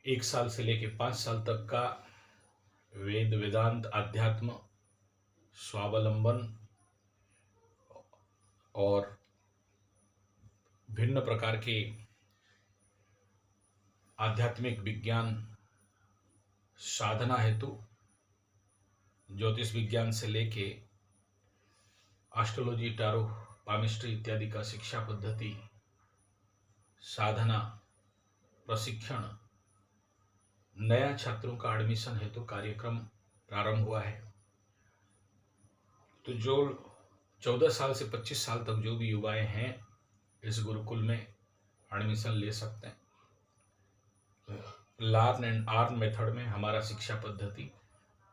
1 साल से लेके 5 साल तक का वेद वेदांत अध्यात्म स्वावलंबन और भिन्न प्रकार के आध्यात्मिक विज्ञान साधना हेतु ज्योतिष विज्ञान से लेके एस्ट्रोलॉजी टारो पामिस्ट्री इत्यादि का शिक्षा पद्धति साधना प्रशिक्षण नया छात्रों का एडमिशन हेतु कार्यक्रम प्रारंभ हुआ है। तो जो 14 साल से 25 साल तक जो भी युवाएं हैं इस गुरुकुल में एडमिशन ले सकते हैं। लर्न एंड अर्न मेथड में हमारा शिक्षा पद्धति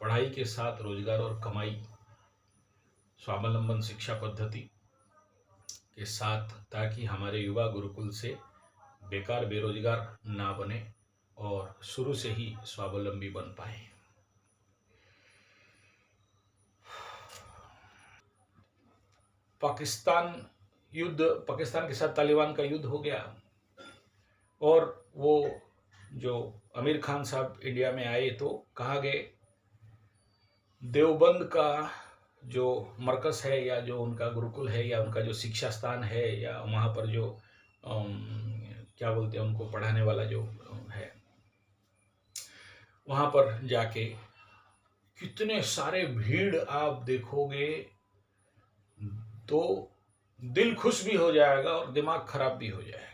पढ़ाई के साथ रोजगार और कमाई स्वावलंबन शिक्षा पद्धति के साथ, ताकि हमारे युवा गुरुकुल से बेकार बेरोजगार ना बने और शुरू से ही स्वावलंबी बन पाए। पाकिस्तान के साथ तालिबान का युद्ध हो गया और वो जो आमिर खान साहब इंडिया में आए तो कहा गए देवबंद का जो मरकज है या जो उनका गुरुकुल है या उनका जो शिक्षा स्थान है या वहाँ पर जो क्या बोलते हैं उनको पढ़ाने वाला जो है, वहाँ पर जाके कितने सारे भीड़ आप देखोगे तो दिल खुश भी हो जाएगा और दिमाग खराब भी हो जाएगा।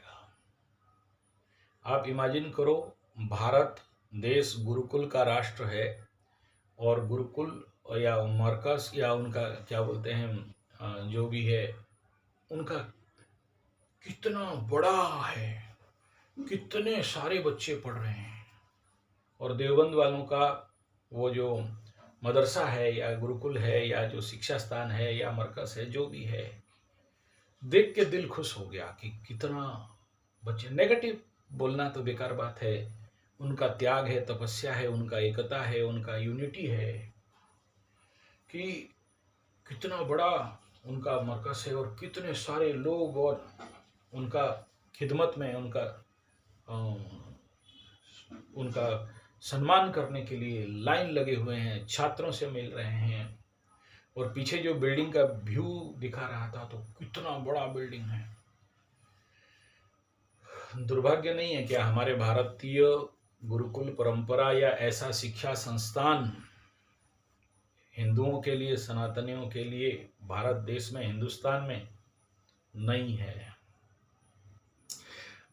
आप इमेजिन करो, भारत देश गुरुकुल का राष्ट्र है और गुरुकुल या मरकज या उनका क्या बोलते हैं जो भी है उनका कितना बड़ा है, कितने सारे बच्चे पढ़ रहे हैं। और देवबंद वालों का वो जो मदरसा है या गुरुकुल है या जो शिक्षा स्थान है या मरकज है जो भी है, देख के दिल खुश हो गया कि कितना बच्चे। नेगेटिव बोलना तो बेकार बात है, उनका त्याग है, तपस्या है, उनका एकता है, उनका यूनिटी है कि कितना बड़ा उनका मरकज है और कितने सारे लोग और उनका खिदमत में उनका सम्मान करने के लिए लाइन लगे हुए हैं, छात्रों से मिल रहे हैं। और पीछे जो बिल्डिंग का व्यू दिखा रहा था तो कितना बड़ा बिल्डिंग है। दुर्भाग्य नहीं है क्या हमारे भारतीय गुरुकुल परंपरा या ऐसा शिक्षा संस्थान हिंदुओं के लिए, सनातनियों के लिए भारत देश में, हिंदुस्तान में नहीं है।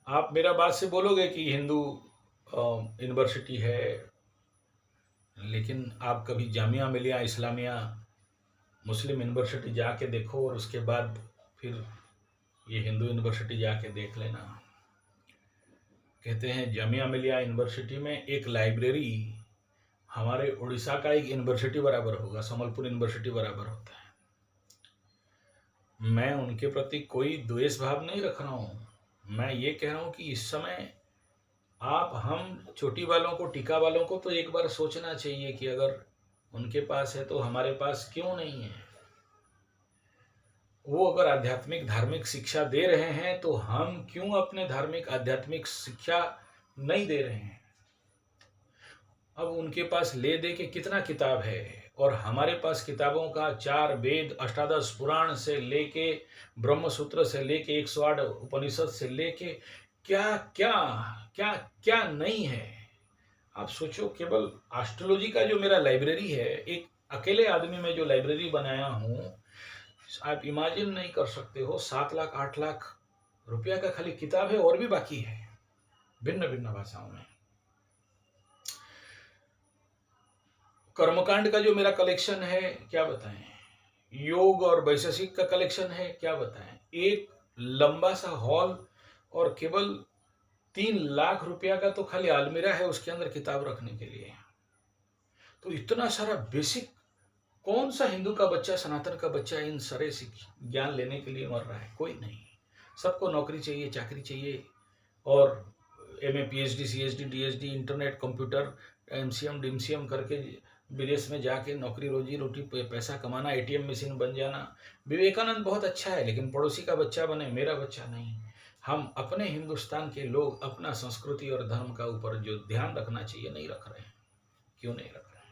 आप मेरा बात से बोलोगे कि हिंदू यूनिवर्सिटी है, लेकिन आप कभी जामिया मिलिया इस्लामिया मुस्लिम यूनिवर्सिटी जाके देखो और उसके बाद फिर ये हिंदू यूनिवर्सिटी जाके देख लेना। कहते हैं जामिया मिलिया यूनिवर्सिटी में एक लाइब्रेरी हमारे उड़ीसा का एक यूनिवर्सिटी बराबर होगा, संबलपुर यूनिवर्सिटी बराबर होता है। मैं उनके प्रति कोई द्वेष भाव नहीं रख रहा हूँ, मैं ये कह रहा हूँ कि इस समय हम चोटी वालों को, टीका वालों को तो एक बार सोचना चाहिए कि अगर उनके पास है तो हमारे पास क्यों नहीं है। वो अगर आध्यात्मिक धार्मिक शिक्षा दे रहे हैं तो हम क्यों अपने धार्मिक आध्यात्मिक शिक्षा नहीं दे रहे हैं। अब उनके पास ले दे के कितना किताब है और हमारे पास किताबों का 4 वेद, अष्टादश पुराण से लेके ब्रह्मसूत्र से लेके 108 उपनिषद से लेके क्या क्या क्या क्या नहीं है। आप सोचो, केवल एस्ट्रोलॉजी का जो मेरा लाइब्रेरी है, एक अकेले आदमी में जो लाइब्रेरी बनाया हूँ, आप इमेजिन नहीं कर सकते हो। 7 लाख 8 लाख रुपया का खाली किताब है और भी बाकी है भिन्न भिन्न भाषाओं में। कर्मकांड का जो मेरा कलेक्शन है क्या बताएं, योग और वैशेषिक का कलेक्शन है क्या बताएं। एक लंबा सा हॉल और केवल 3 लाख रुपया का तो खाली अलमीरा है उसके अंदर किताब रखने के लिए। तो इतना सारा बेसिक, कौन सा हिंदू का बच्चा, सनातन का बच्चा इन सारे ज्ञान लेने के लिए मर रहा है? कोई नहीं। सबको नौकरी चाहिए, चाकरी चाहिए और MA PhD ChD DhD internet computer MCM DMCM करके विदेश में जाके नौकरी रोजी रोटी पैसा कमाना, ATM मशीन बन जाना। विवेकानंद बहुत अच्छा है लेकिन पड़ोसी का बच्चा बने, मेरा बच्चा नहीं। हम अपने हिंदुस्तान के लोग अपना संस्कृति और धर्म का ऊपर जो ध्यान रखना चाहिए नहीं रख रहे हैं। क्यों नहीं रख रहे हैं?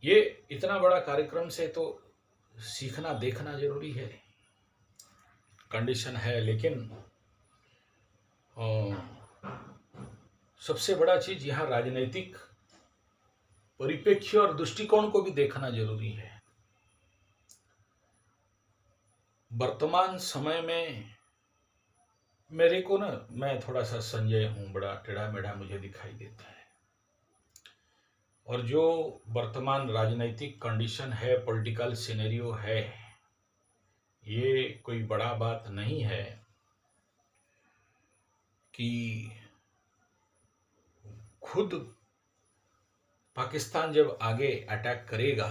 ये इतना बड़ा कार्यक्रम से तो सीखना देखना जरूरी है, कंडीशन है, लेकिन सबसे बड़ा चीज यहाँ राजनीतिक परिप्रेक्ष्य और दृष्टिकोण को भी देखना जरूरी है। वर्तमान समय में मेरे को ना, मैं थोड़ा सा संजय हूं, बड़ा टेढ़ा मेढ़ा मुझे दिखाई देता है, और जो वर्तमान राजनीतिक कंडीशन है, पॉलिटिकल सिनेरियो है, ये कोई बड़ा बात नहीं है कि खुद पाकिस्तान जब आगे अटैक करेगा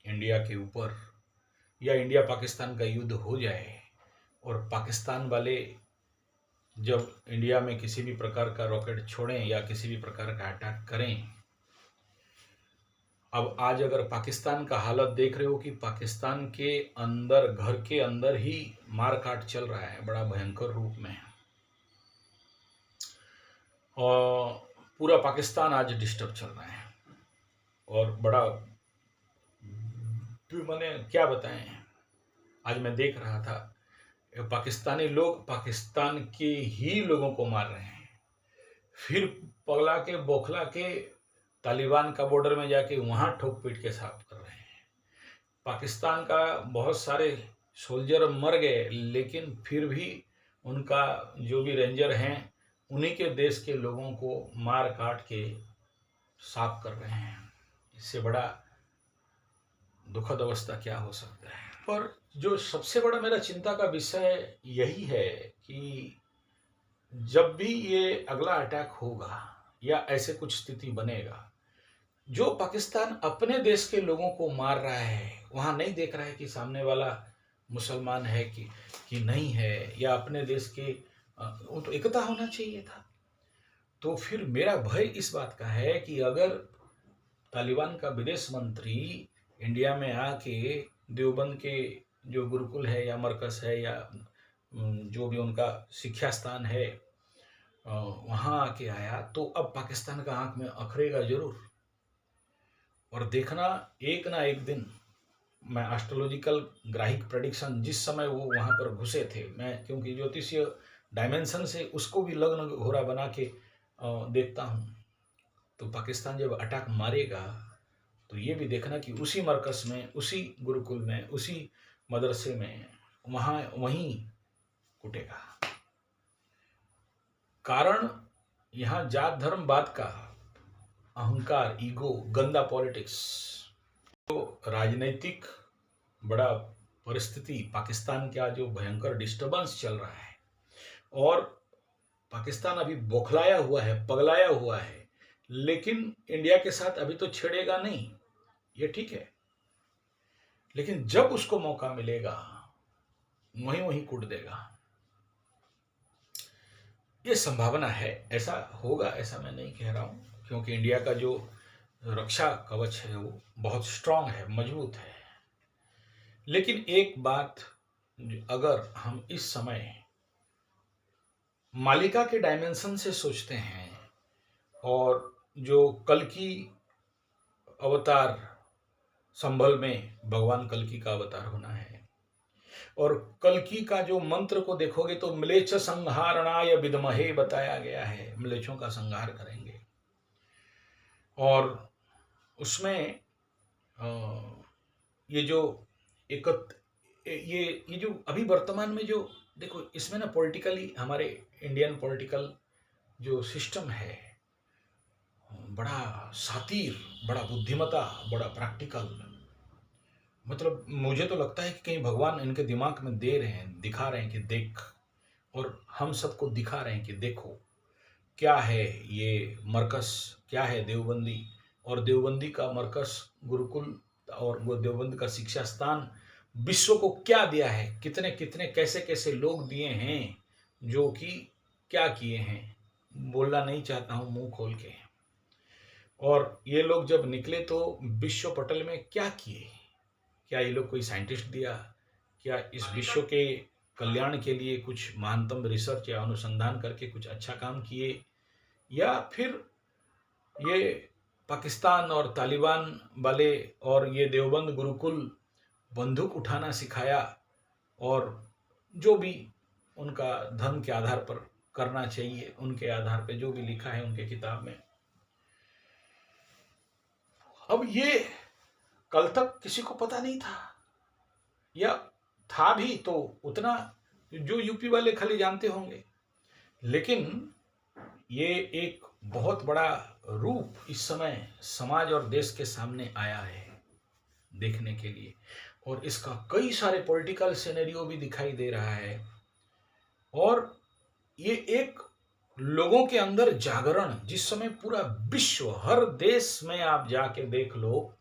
इंडिया के ऊपर, या इंडिया पाकिस्तान का युद्ध हो जाए और पाकिस्तान वाले जब इंडिया में किसी भी प्रकार का रॉकेट छोड़ें या किसी भी प्रकार का अटैक करें, अब आज अगर पाकिस्तान का हालत देख रहे हो कि पाकिस्तान के अंदर, घर के अंदर ही मार काट चल रहा है बड़ा भयंकर रूप में, और पूरा पाकिस्तान आज डिस्टर्ब चल रहा है, और बड़ा, मैंने क्या बताएं, आज मैं देख रहा था पाकिस्तानी लोग पाकिस्तान के ही लोगों को मार रहे हैं, फिर पगला के बौखला के तालिबान का बॉर्डर में जाके वहां ठोक पीट के साफ कर रहे हैं। पाकिस्तान का बहुत सारे सोल्जर मर गए, लेकिन फिर भी उनका जो भी रेंजर हैं उन्हीं के देश के लोगों को मार काट के साफ कर रहे हैं। इससे बड़ा दुखद अवस्था क्या हो सकता है। पर जो सबसे बड़ा मेरा चिंता का विषय यही है कि जब भी ये अगला अटैक होगा या ऐसे कुछ स्थिति बनेगा, जो पाकिस्तान अपने देश के लोगों को मार रहा है, वहां नहीं देख रहा है कि सामने वाला मुसलमान है कि नहीं है, या अपने देश के, वो तो एकता होना चाहिए था। तो फिर मेरा भय इस बात का है कि अगर तालिबान का विदेश मंत्री इंडिया में आके देवबंद के जो गुरुकुल है या मरकज है या जो भी उनका शिक्षा स्थान है वहाँ आके आया, तो अब पाकिस्तान का आंख में अखरेगा जरूर। और देखना एक ना एक दिन, मैं एस्ट्रोलॉजिकल ग्राहिक प्रेडिक्शन जिस समय वो वहाँ पर घुसे थे, मैं क्योंकि ज्योतिषीय डायमेंशन से उसको भी लग्न घोरा बना के देखता हूँ, तो पाकिस्तान जब अटैक मारेगा तो ये भी देखना कि उसी मरकज में, उसी गुरुकुल में, उसी मदरसे में वहीं कुटेगा। कारण यहाँ जात धर्म बात का अहंकार, ईगो, गंदा पॉलिटिक्स, तो राजनीतिक बड़ा परिस्थिति, पाकिस्तान का जो भयंकर डिस्टर्बेंस चल रहा है, और पाकिस्तान अभी बौखलाया हुआ है, पगलाया हुआ है, लेकिन इंडिया के साथ अभी तो छेड़ेगा नहीं, ये ठीक है, लेकिन जब उसको मौका मिलेगा वहीं वहीं कूट देगा। ये संभावना है, ऐसा होगा ऐसा मैं नहीं कह रहा हूं, क्योंकि इंडिया का जो रक्षा कवच है वो बहुत स्ट्रांग है, मजबूत है। लेकिन एक बात, अगर हम इस समय मालिका के डायमेंशन से सोचते हैं, और जो कल की अवतार, संभल में भगवान कल्कि का अवतार होना है, और कल्कि का जो मंत्र को देखोगे तो म्लेच्छ संहारणाय विद्महे बताया गया है, म्लेच्छों का संहार करेंगे। और उसमें ये जो ये जो अभी वर्तमान में जो देखो, इसमें ना पॉलिटिकली हमारे इंडियन पॉलिटिकल जो सिस्टम है बड़ा शातिर, बड़ा बुद्धिमता, बड़ा प्रैक्टिकल, मतलब मुझे तो लगता है कि कहीं भगवान इनके दिमाग में दे रहे हैं, दिखा रहे हैं कि देख, और हम सबको दिखा रहे हैं कि देखो क्या है ये मरकस, क्या है देवबंदी, और देवबंदी का मरकस गुरुकुल और वो देवबंद का शिक्षा स्थान विश्व को क्या दिया है, कितने कितने कैसे कैसे लोग दिए हैं जो कि क्या किए हैं, बोलना नहीं चाहता हूँ मुंह खोल के। और ये लोग जब निकले तो विश्व पटल में क्या किए, क्या ये लोग कोई साइंटिस्ट दिया, क्या इस विश्व के कल्याण के लिए कुछ महानतम रिसर्च या अनुसंधान करके कुछ अच्छा काम किए, या फिर ये पाकिस्तान और तालिबान वाले और ये देवबंद गुरुकुल बंदूक उठाना सिखाया, और जो भी उनका धर्म के आधार पर करना चाहिए, उनके आधार पर जो भी लिखा है उनके किताब में। अब ये कल तक किसी को पता नहीं था, या था भी तो उतना जो यूपी वाले खाली जानते होंगे, लेकिन ये एक बहुत बड़ा रूप इस समय समाज और देश के सामने आया है देखने के लिए, और इसका कई सारे पॉलिटिकल सिनेरियो भी दिखाई दे रहा है। और ये एक लोगों के अंदर जागरण, जिस समय पूरा विश्व, हर देश में आप जाके देख लो,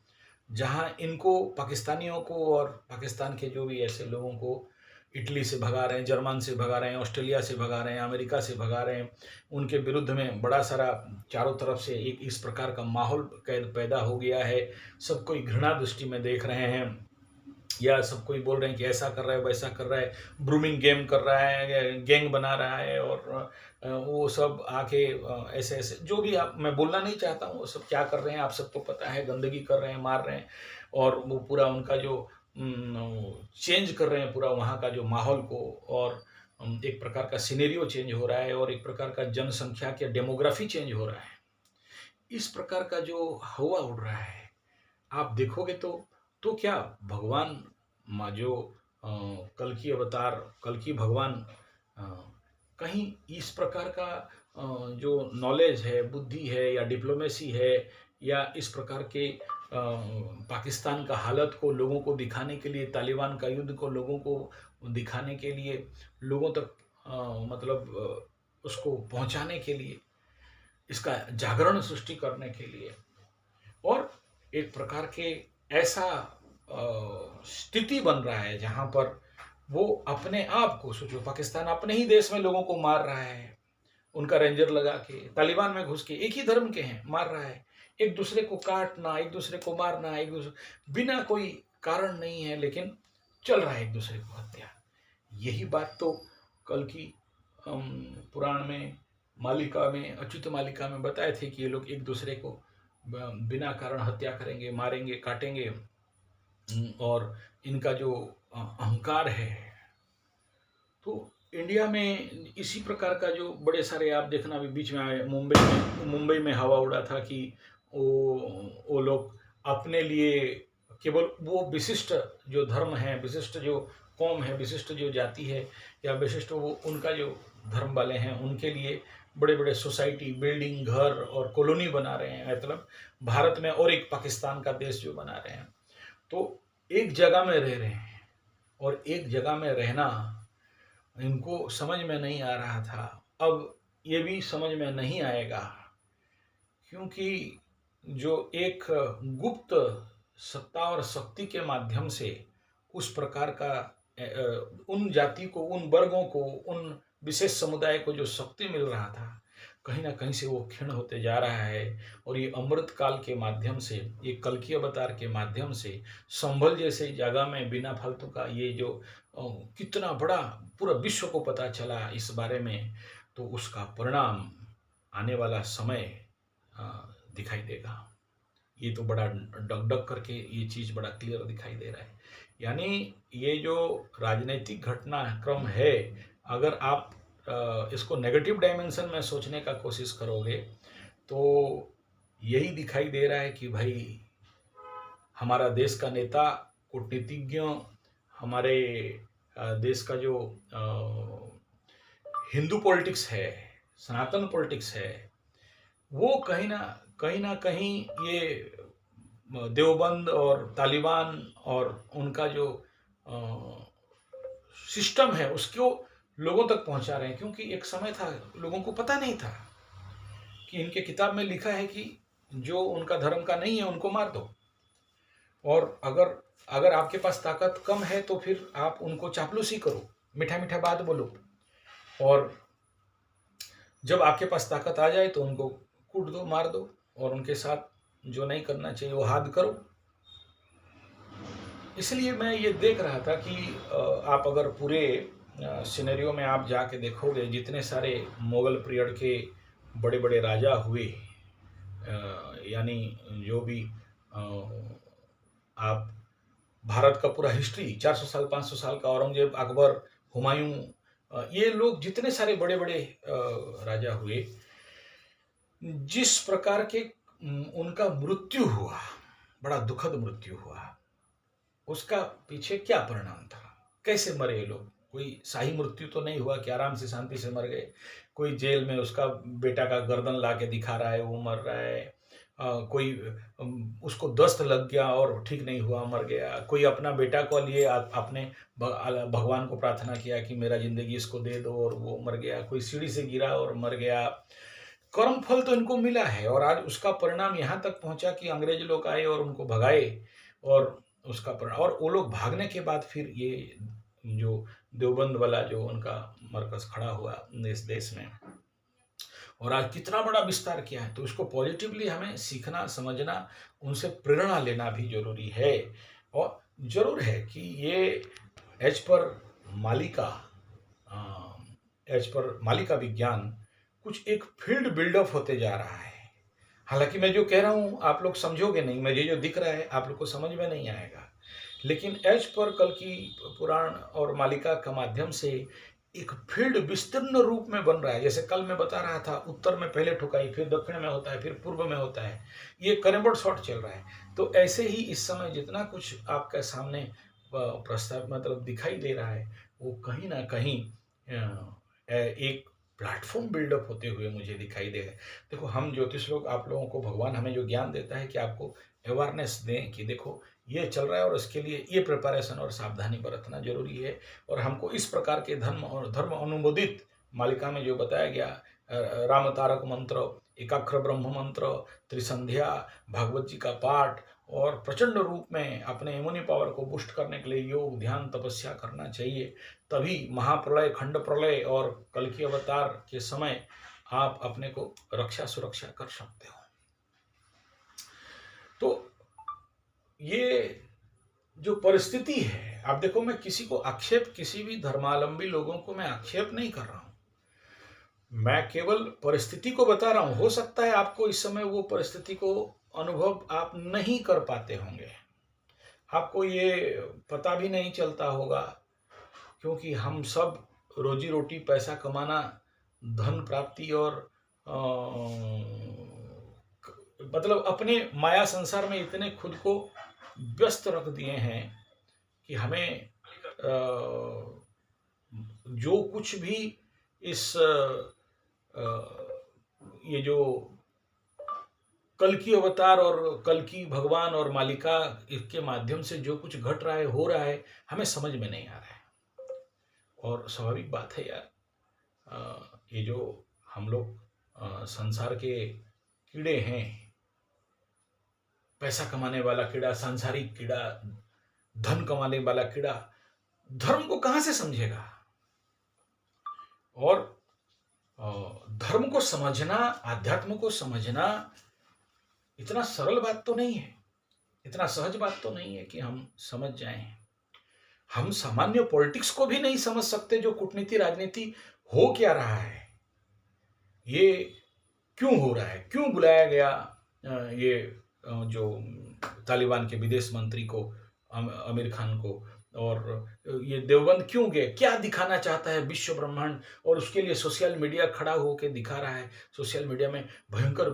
जहां इनको पाकिस्तानियों को और पाकिस्तान के जो भी ऐसे लोगों को इटली से भगा रहे हैं, जर्मन से भगा रहे हैं, ऑस्ट्रेलिया से भगा रहे हैं, अमेरिका से भगा रहे हैं, उनके विरुद्ध में बड़ा सारा चारों तरफ से एक इस प्रकार का माहौल पैदा हो गया है। सब कोई घृणा दृष्टि में देख रहे हैं, या सब कोई बोल रहे हैं कि ऐसा कर रहा है, वैसा कर रहा है, ब्रूमिंग गेम कर रहा है, गैंग बना रहा है, और वो सब आके ऐसे ऐसे जो भी आप, मैं बोलना नहीं चाहता हूँ, वो सब क्या कर रहे हैं आप सबको पता है, गंदगी कर रहे हैं, मार रहे हैं, और वो पूरा उनका जो चेंज कर रहे हैं पूरा वहाँ का जो माहौल को, और एक प्रकार का सिनेरियो चेंज हो रहा है, और एक प्रकार का जनसंख्या के डेमोग्राफी चेंज हो रहा है। इस प्रकार का जो हवा उड़ रहा है आप देखोगे तो क्या भगवान जो कल्कि अवतार, कल्कि भगवान कहीं इस प्रकार का जो नॉलेज है, बुद्धि है, या डिप्लोमेसी है, या इस प्रकार के पाकिस्तान का हालत को लोगों को दिखाने के लिए, तालिबान का युद्ध को लोगों को दिखाने के लिए, लोगों तक मतलब उसको पहुंचाने के लिए, इसका जागरण सृष्टि करने के लिए, और एक प्रकार के ऐसा स्थिति बन रहा है जहां पर वो अपने आप को, सोचो पाकिस्तान अपने ही देश में लोगों को मार रहा है, उनका रेंजर लगा के, तालिबान में घुस के, एक ही धर्म के हैं, मार रहा है, एक दूसरे को काटना, एक दूसरे को मारना, एक दूसरे बिना कोई कारण नहीं है, लेकिन चल रहा है एक दूसरे को हत्या। यही बात तो कल की पुराण में मालिका में, अच्युत मालिका में बताए थे कि ये लोग एक दूसरे को बिना कारण हत्या करेंगे, मारेंगे, काटेंगे, और इनका जो अहंकार है। तो इंडिया में इसी प्रकार का जो बड़े सारे आप देखना, भी बीच में आए, मुंबई में हवा उड़ा था कि वो लोग अपने लिए केवल वो विशिष्ट जो धर्म है, विशिष्ट जो कौम है, विशिष्ट जो जाति है, या विशिष्ट वो उनका जो धर्म वाले हैं, उनके लिए बड़े बड़े सोसाइटी, बिल्डिंग, घर और कॉलोनी बना रहे हैं, मतलब भारत में और एक पाकिस्तान का देश जो बना रहे हैं। तो एक जगह में रह रहे हैं, और एक जगह में रहना इनको समझ में नहीं आ रहा था। अब ये भी समझ में नहीं आएगा, क्योंकि जो एक गुप्त सत्ता और शक्ति के माध्यम से उस प्रकार का उन जाति को, उन वर्गों को, उन विशेष समुदाय को जो शक्ति मिल रहा था, कहीं ना कहीं से वो क्षीण होते जा रहा है। और ये अमृत काल के माध्यम से, ये कल्कि अवतार के माध्यम से, संभल जैसे जगह में बिना फालतू का ये जो कितना बड़ा पूरा विश्व को पता चला इस बारे में, तो उसका परिणाम आने वाला समय दिखाई देगा। ये तो बड़ा डग करके ये चीज़ बड़ा क्लियर दिखाई दे रहा है। यानी ये जो राजनीतिक घटनाक्रम है, अगर आप इसको नेगेटिव डायमेंशन में सोचने का कोशिश करोगे, तो यही दिखाई दे रहा है कि भाई हमारा देश का नेता, कूटनीतिज्ञ, हमारे देश का जो हिंदू पॉलिटिक्स है, सनातन पॉलिटिक्स है, वो कहीं ना कहीं ये देवबंद और तालिबान और उनका जो सिस्टम है उसको लोगों तक पहुंचा रहे हैं। क्योंकि एक समय था लोगों को पता नहीं था कि इनके किताब में लिखा है कि जो उनका धर्म का नहीं है उनको मार दो, और अगर आपके पास ताकत कम है तो फिर आप उनको चापलूसी करो, मीठा मीठा बात बोलो, और जब आपके पास ताकत आ जाए तो उनको कूट दो, मार दो, और उनके साथ जो नहीं करना चाहिए वो हाथ करो। इसलिए मैं ये देख रहा था कि आप अगर पूरे सिनेरियो में आप जाके देखोगे, जितने सारे मुगल पीरियड के बड़े बड़े राजा हुए, यानी जो भी आप भारत का पूरा हिस्ट्री 400 साल 500 साल का, औरंगजेब, अकबर, हुमायूं, ये लोग जितने सारे बड़े बड़े राजा हुए, जिस प्रकार के उनका मृत्यु हुआ, बड़ा दुखद मृत्यु हुआ, उसका पीछे क्या परिणाम था, कैसे मरे ये लोग। कोई शाही मृत्यु तो नहीं हुआ कि आराम से शांति से मर गए। कोई जेल में उसका बेटा का गर्दन ला के दिखा रहा है, वो मर रहा है। कोई उसको दस्त लग गया और ठीक नहीं हुआ, मर गया। कोई अपना बेटा को लिए अपने भगवान को प्रार्थना किया कि मेरा जिंदगी इसको दे दो, और वो मर गया। कोई सीढ़ी से गिरा और मर गया। कर्म फल तो इनको मिला है, और आज उसका परिणाम यहाँ तक पहुंचा कि अंग्रेज लोग आए और उनको भगाए, और उसका परिणाम, और वो लोग भागने के बाद फिर ये जो देवबंद वाला जो उनका मरकज खड़ा हुआ इस देश में, और आज कितना बड़ा विस्तार किया है। तो उसको पॉजिटिवली हमें सीखना, समझना, उनसे प्रेरणा लेना भी जरूरी है। और जरूर है कि ये एज पर मालिका विज्ञान कुछ एक फील्ड बिल्डअप होते जा रहा है। हालांकि मैं जो कह रहा हूँ आप लोग समझोगे नहीं, मुझे जो दिख रहा है आप लोग को समझ में नहीं आएगा, लेकिन एज पर कल की पुराण और मालिका का माध्यम से एक फील्ड विस्तीर्ण रूप में बन रहा है। जैसे कल मैं बता रहा था, उत्तर में पहले ठुकाई, फिर दक्षिण में होता है, फिर पूर्व में होता है, ये कैरमबोर्ड शॉट चल रहा है। तो ऐसे ही इस समय जितना कुछ आपके सामने प्रस्ताव मतलब दिखाई दे रहा है, वो कहीं ना कहीं एक प्लेटफॉर्म बिल्डअप होते हुए मुझे दिखाई देगा। देखो, हम ज्योतिष लोग, आप लोगों को भगवान हमें जो ज्ञान देता है कि आपको अवेयरनेस दें कि देखो ये चल रहा है और इसके लिए ये प्रिपरेशन और सावधानी बरतना जरूरी है। और हमको इस प्रकार के धर्म अनुमोदित मालिका में जो बताया गया, राम तारक मंत्र, एकाक्षर ब्रह्म मंत्र, त्रिसंध्या, भागवत जी का पाठ, और प्रचंड रूप में अपने इम्यूनि पावर को बूस्ट करने के लिए योग, ध्यान, तपस्या करना चाहिए। तभी महाप्रलय, खंड प्रलय और कल की अवतार के समय आप अपने को रक्षा सुरक्षा कर सकते हो। तो ये जो परिस्थिति है, आप देखो, मैं किसी को आक्षेप, किसी भी धर्मावलंबी लोगों को मैं आक्षेप नहीं कर रहा हूं, मैं केवल परिस्थिति को बता रहा हूं। हो सकता है आपको इस समय वो परिस्थिति को अनुभव आप नहीं कर पाते होंगे, आपको ये पता भी नहीं चलता होगा, क्योंकि हम सब रोजी रोटी, पैसा कमाना, धन प्राप्ति और मतलब अपने माया संसार में इतने खुद को व्यस्त रख दिए हैं कि हमें जो कुछ भी इस ये जो कल की अवतार और कल की भगवान और मालिका इसके माध्यम से जो कुछ घट रहा है, हो रहा है, हमें समझ में नहीं आ रहा है। और स्वाभाविक बात है यार, ये जो हम लोग संसार के कीड़े हैं, पैसा कमाने वाला कीड़ा, सांसारिक कीड़ा, धन कमाने वाला कीड़ा, धर्म को कहां से समझेगा। और धर्म को समझना, आध्यात्म को समझना इतना सरल बात तो नहीं है, इतना सहज बात तो नहीं है कि हम समझ जाएं। हम सामान्य पॉलिटिक्स को भी नहीं समझ सकते, जो कूटनीति, राजनीति हो क्या रहा है, ये क्यों हो रहा है, क्यों बुलाया गया ये जो तालिबान के विदेश मंत्री को, आमिर खान को, और ये देवबंद क्यों गए, क्या दिखाना चाहता है विश्व ब्रह्मांड, और उसके लिए सोशल मीडिया खड़ा होकर दिखा रहा है। सोशल मीडिया में भयंकर,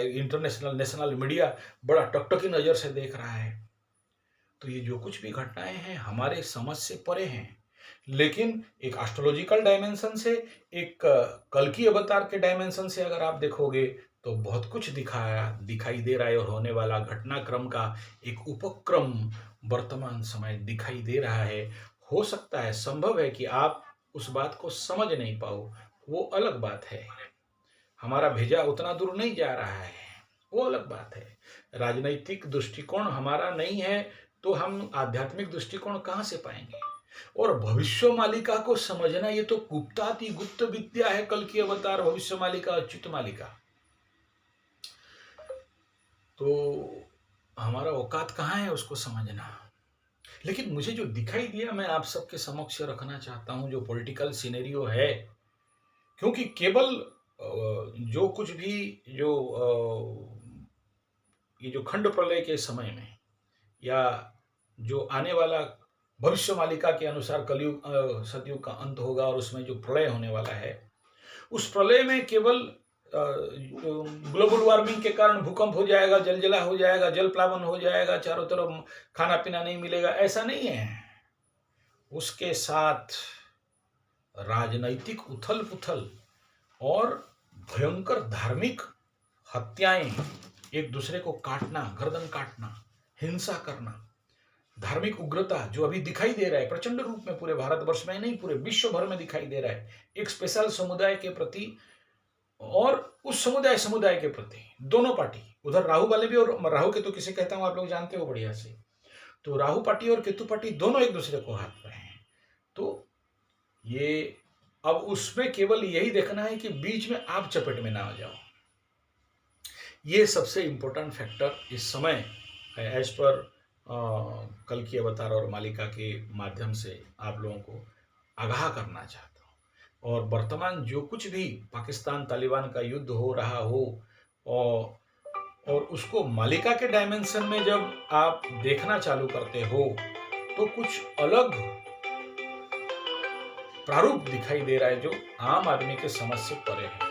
इंटरनेशनल, नेशनल मीडिया बड़ा टकटकी नजर से देख रहा है। तो ये जो कुछ भी घटनाएं हैं हमारे समझ से परे हैं, लेकिन एक एस्ट्रोलॉजिकल डायमेंशन से, एक कल की अवतार के डायमेंशन से अगर आप देखोगे तो बहुत कुछ दिखाई दे रहा है, और होने वाला घटनाक्रम का एक उपक्रम वर्तमान समय दिखाई दे रहा है। हो सकता है, संभव है कि आप उस बात को समझ नहीं पाओ, वो अलग बात है। हमारा भेजा उतना दूर नहीं जा रहा है, वो अलग बात है। राजनीतिक दृष्टिकोण हमारा नहीं है तो हम आध्यात्मिक दृष्टिकोण कहां से पाएंगे। और भविष्य मालिका को समझना, ये तो गुप्ताति गुप्त विद्या है। कल की अवतार, भविष्य मालिका, अच्युत मालिका, तो हमारा औकात कहाँ है उसको समझना। लेकिन मुझे जो दिखाई दिया मैं आप सबके समक्ष रखना चाहता हूं, जो पॉलिटिकल सिनेरियो है, क्योंकि केवल जो कुछ भी जो ये जो खंड प्रलय के समय में या जो आने वाला भविष्य मालिका के अनुसार कलयुग सतयुग का अंत होगा और उसमें जो प्रलय होने वाला है, उस प्रलय में केवल ग्लोबल वार्मिंग के कारण भूकंप हो जाएगा, जलजला हो जाएगा, जल प्लावन हो जाएगा, चारों तरफ खाना पीना नहीं मिलेगा, ऐसा नहीं है। उसके साथ राजनैतिक उथल पुथल और भयंकर धार्मिक हत्याएं, एक दूसरे को काटना, गर्दन काटना, हिंसा करना, धार्मिक उग्रता जो अभी दिखाई दे रहा है प्रचंड रूप में, पूरे भारतवर्ष में नहीं पूरे विश्व भर में दिखाई दे रहा है, एक स्पेशल समुदाय के प्रति और उस समुदाय के प्रति दोनों पार्टी, उधर राहु वाले भी, और राहु केतु किसे कहता हूं आप लोग जानते हो बढ़िया से, तो राहु पार्टी और केतु पार्टी दोनों एक दूसरे को हाथ रहे हैं। तो ये अब उसमें केवल यही देखना है कि बीच में आप चपेट में ना आ जाओ। ये सबसे इंपॉर्टेंट फैक्टर इस समय एज पर कल की अवतार और मालिका के माध्यम से आप लोगों को आगाह करना चाहता हूँ। और वर्तमान जो कुछ भी पाकिस्तान तालिबान का युद्ध हो रहा हो और उसको मालिका के डायमेंशन में जब आप देखना चालू करते हो तो कुछ अलग प्रारूप दिखाई दे रहा है जो आम आदमी के समझ से परे है।